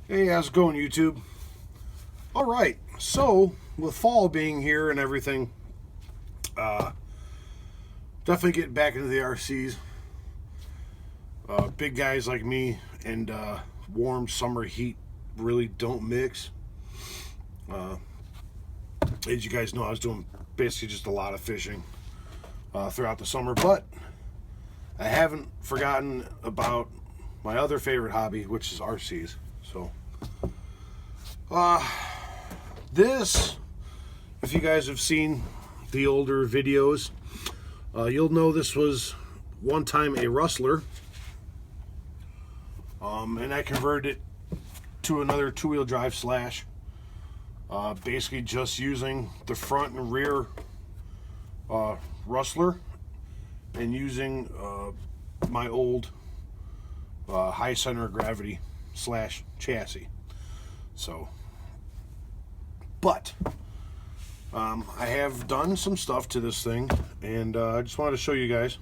Hey, how's it going, YouTube? All right, so with fall being here and everything, uh, definitely getting back into the RCs. Big guys like me and warm summer heat really don't mix. Uh, as you guys know, I was doing basically just a lot of fishing throughout the summer, but I haven't forgotten about my other favorite hobby, which is RCs. So, uh, this, if you guys have seen the older videos, you'll know this was one time a Rustler, and I converted it to another two-wheel drive slash. Basically just using the front and rear Rustler and using my old high center of gravity slash chassis. So, but I have done some stuff to this thing, and I just wanted to show you guys.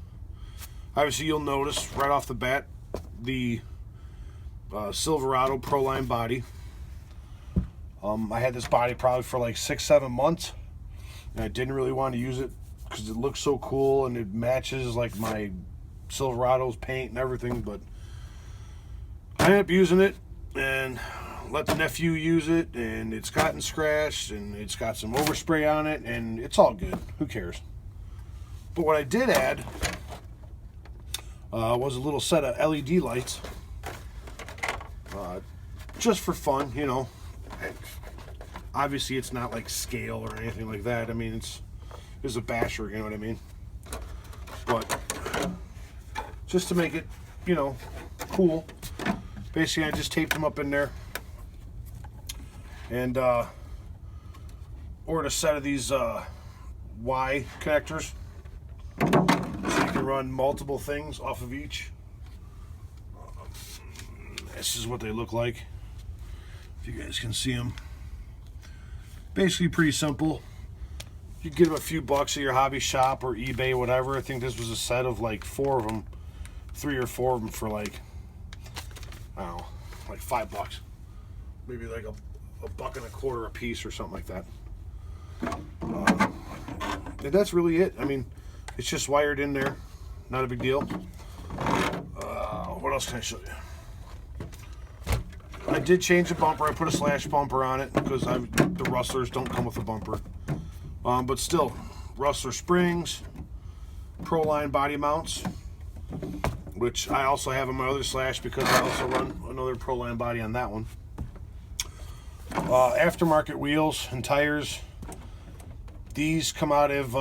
Obviously, you'll notice right off the bat the Silverado Proline body. I had this body probably for like 6-7 months, and I didn't really want to use it because it looks so cool and it matches like my Silverado's paint and everything. But I ended up using it and let the nephew use it, and it's gotten scratched and it's got some overspray on it, and it's all good. Who cares? But what I did add was a little set of LED lights, just for fun, you know. Obviously, it's not like scale or anything like that. I mean, it's a basher, you know what I mean? But just to make it, you know, cool. Basically, I just taped them up in there and ordered a set of these Y connectors, so you can run multiple things off of each. This is what they look like, if you guys can see them. Basically pretty simple. You get them a few bucks at your hobby shop or eBay, whatever. I think this was a set of like 4 of them, 3 or 4 of them for like, I don't know, like $5. Maybe like a buck and a quarter a piece or something like that. And that's really it. I mean, it's just wired in there. Not a big deal. What else can I show you? I did change the bumper. I put a slash bumper on it because the Rustlers don't come with a bumper. But still, Rustler springs, Proline body mounts, which I also have on my other slash because I also run another Proline body on that one. Aftermarket wheels and tires. These come out of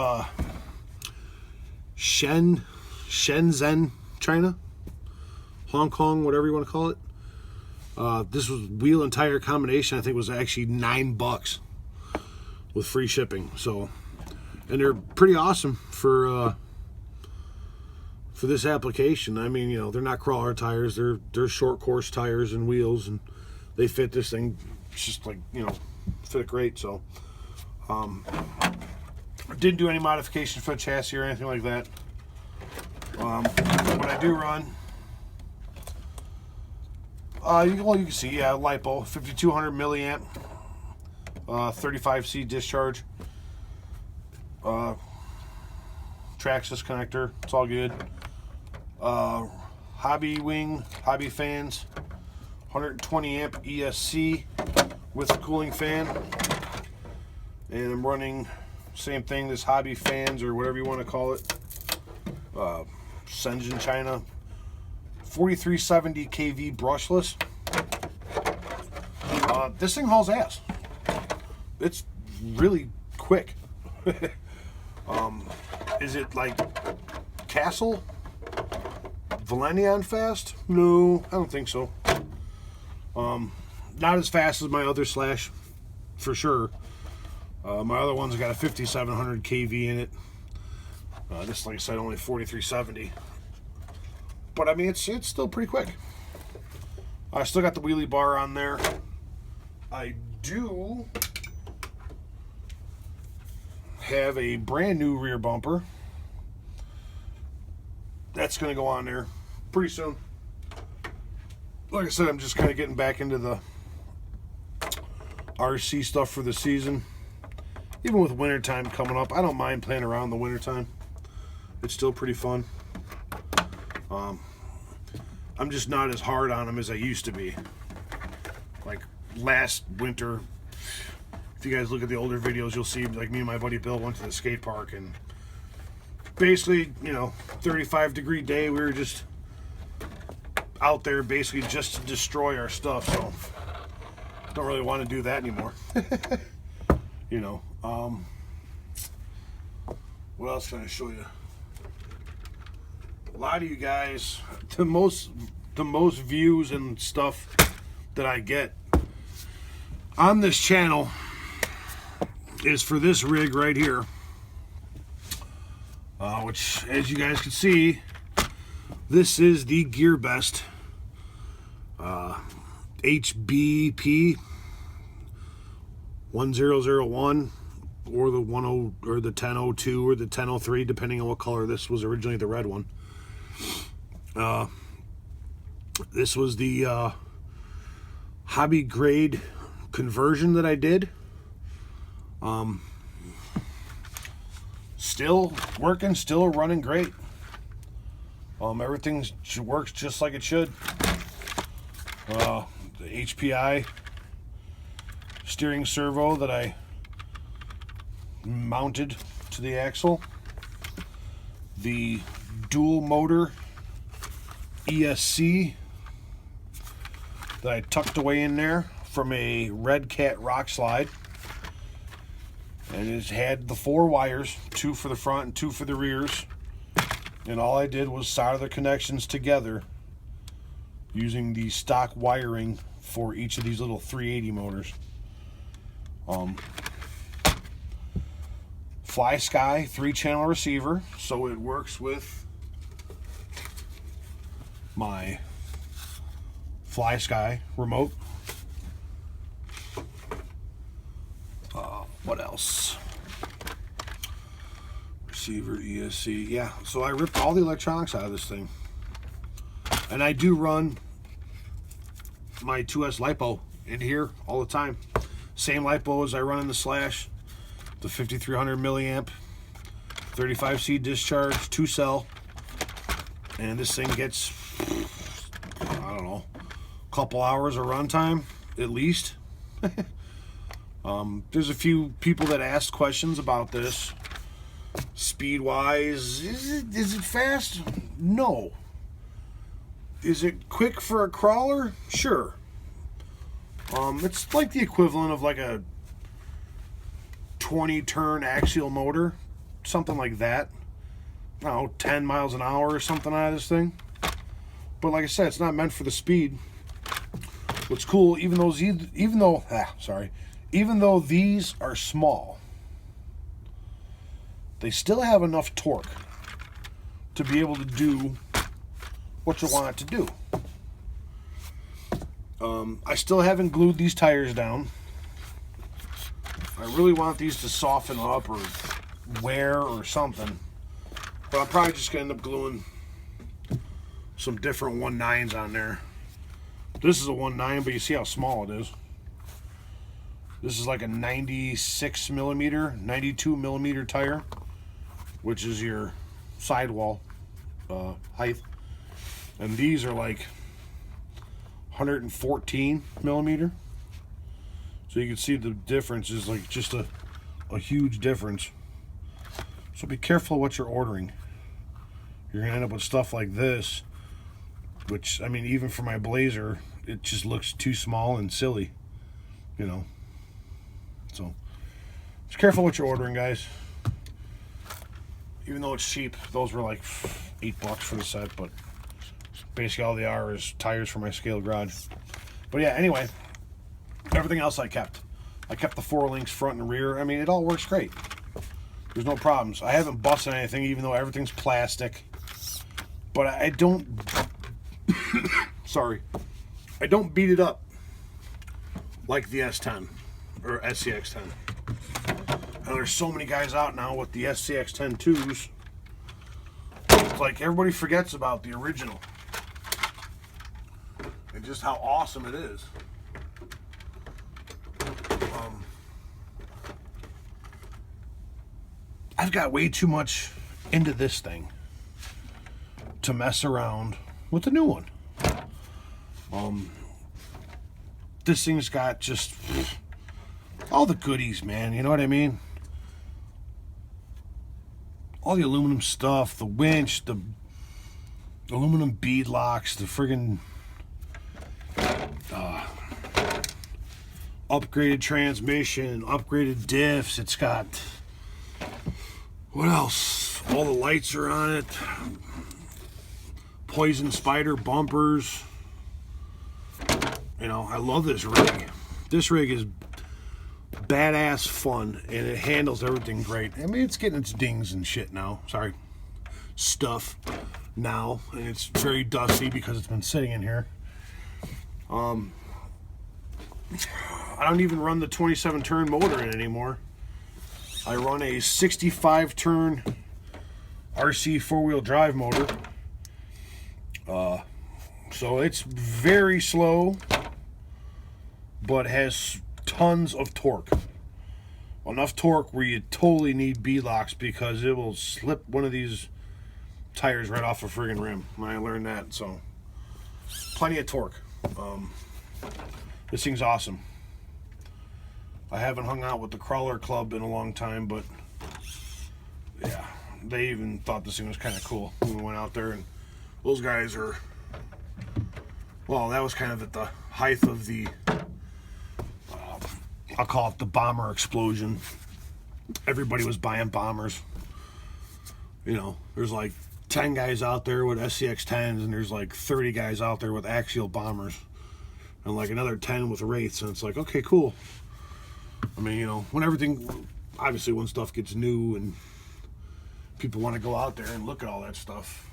Shenzhen, China, Hong Kong, whatever you want to call it. This was wheel and tire combination. I think it was actually $9 with free shipping. So, and they're pretty awesome for this application. I mean, you know, they're not crawler tires. They're short course tires and wheels, and they fit this thing just like, you know, fit it great. So, didn't do any modifications for the chassis or anything like that. What I do run. You can see, yeah, LiPo, 5200 milliamp, 35C discharge, Traxxas connector, it's all good. Hobby wing, hobby fans, 120 amp ESC with a cooling fan, and I'm running same thing, this hobby fans or whatever you want to call it, Shenzhen, China. 4370 kV brushless. This thing hauls ass. It's really quick. Is it like Castle Valenion fast? No, I don't think so. Not as fast as my other slash, for sure. My other one's got a 5700 kV in it. This, like I said, only 4370. But I mean, it's still pretty quick. I still got the wheelie bar on there. I do have a brand new rear bumper. That's going to go on there pretty soon. Like I said, I'm just kind of getting back into the RC stuff for the season. Even with wintertime coming up, I don't mind playing around in the wintertime. It's still pretty fun. I'm just not as hard on them as I used to be. Like last winter, if you guys look at the older videos, you'll see like me and my buddy Bill went to the skate park, and basically, you know, 35-degree day, we were just out there basically just to destroy our stuff. So don't really want to do that anymore. You know, what else can I show you? A lot of you guys, the most views and stuff that I get on this channel is for this rig right here, which, as you guys can see, this is the GearBest HBP 1001 or the 10 or the 1002 or the 1003, depending on what color. This was originally the red one. This was the hobby grade conversion that I did. Still working, still running great. Everything works just like it should. The HPI steering servo that I mounted to the axle. The dual motor ESC that I tucked away in there from a Red Cat rock slide, and it had the 4 wires, 2 for the front and 2 for the rears, and all I did was solder the connections together using the stock wiring for each of these little 380 motors. FlySky 3-channel receiver, so it works with my FlySky remote. What else? Receiver, ESC. Yeah, so I ripped all the electronics out of this thing. And I do run my 2S LiPo in here all the time. Same LiPo as I run in the Slash. The 5300 milliamp, 35C discharge, 2-cell. And this thing gets, I don't know, a couple hours of runtime, at least. There's a few people that asked questions about this. Speed-wise, is it fast? No. Is it quick for a crawler? Sure. It's like the equivalent of like a 20-turn axial motor, something like that. I don't know, 10 miles an hour or something out of this thing. But like I said, it's not meant for the speed. What's cool, even though these are small, they still have enough torque to be able to do what you want it to do. I still haven't glued these tires down. I really want these to soften up or wear or something, but I'm probably just gonna end up gluing some different 1.9s on there. This is a 1.9, but you see how small it is. This is like a 96 millimeter, 92 millimeter tire, which is your sidewall height, and these are like 114 millimeter. So you can see the difference is like just a huge difference. So be careful what you're ordering. You're gonna end up with stuff like this, which, I mean, even for my Blazer, it just looks too small and silly, you know. So just careful what you're ordering, guys. Even though it's cheap, those were like $8 for the set, but basically all they are is tires for my scale garage. But yeah, anyway, everything else I kept. I kept the 4 links front and rear. I mean, it all works great. There's no problems. I haven't busted anything, even though everything's plastic. But I don't sorry, I don't beat it up like the S10 or SCX10. And there's so many guys out now with the SCX10 2s. It's like everybody forgets about the original and just how awesome it is. I've got way too much into this thing to mess around with the new one. This thing's got just all the goodies, man. You know what I mean? All the aluminum stuff, the winch, the aluminum bead locks, the friggin' upgraded transmission, upgraded diffs. It's got, what else? All the lights are on it. Poison Spider bumpers. You know, I love this rig. This rig is badass fun, and it handles everything great. I mean, it's getting its dings and shit now. Sorry. Stuff now, and it's very dusty because it's been sitting in here. I don't even run the 27 turn motor in it anymore. I run a 65 turn RC 4-wheel drive motor. So it's very slow, but has tons of torque. Enough torque where you totally need beadlocks, because it will slip one of these tires right off a friggin' rim. I learned that, so plenty of torque. This thing's awesome. I haven't hung out with the Crawler Club in a long time, but yeah, they even thought this thing was kind of cool when we went out there. And those guys are, well, that was kind of at the height of the, I'll call it the bomber explosion. Everybody was buying bombers. You know, there's like 10 guys out there with SCX 10s, and there's like 30 guys out there with axial bombers, and like another 10 with Wraiths. And it's like, okay, cool. I mean, you know, when everything, obviously when stuff gets new and people want to go out there and look at all that stuff,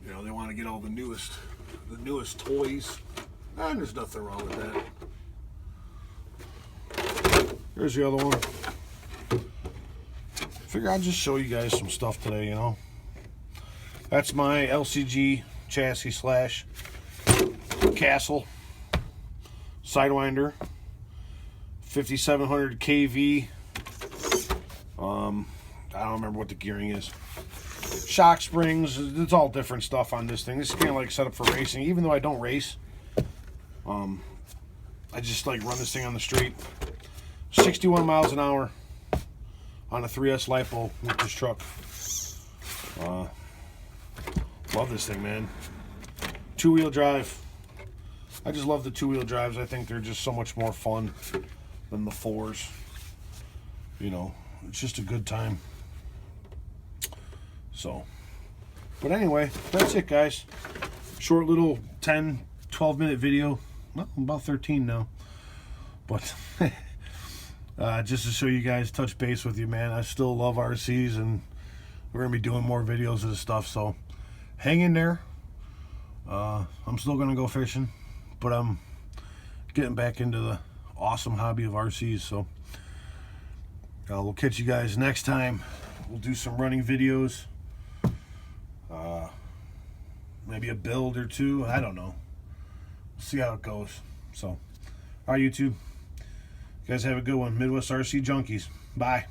you know, they want to get all the newest toys, and there's nothing wrong with that. Here's the other one. Figure I'll just show you guys some stuff today, you know. That's my LCG chassis slash Castle Sidewinder, 5700 kV. I don't remember what the gearing is. Shock springs, it's all different stuff on this thing. This is kind of like set up for racing, even though I don't race. I just like run this thing on the street. 61 miles an hour on a 3S LiPo with this truck. Love this thing, man. Two-wheel drive. I just love the two-wheel drives. I think they're just so much more fun than the fours. You know, it's just a good time. So, but anyway, that's it, guys. Short little 10, 12-minute video. Well, I'm about 13 now. But just to show you guys, touch base with you, man. I still love RCs, and we're going to be doing more videos of this stuff. So, hang in there. I'm still going to go fishing, but I'm getting back into the awesome hobby of RCs. So, we'll catch you guys next time. We'll do some running videos. Maybe a build or two. I don't know. We'll see how it goes. So, all right, YouTube. You guys have a good one. Midwest RC Junkies. Bye.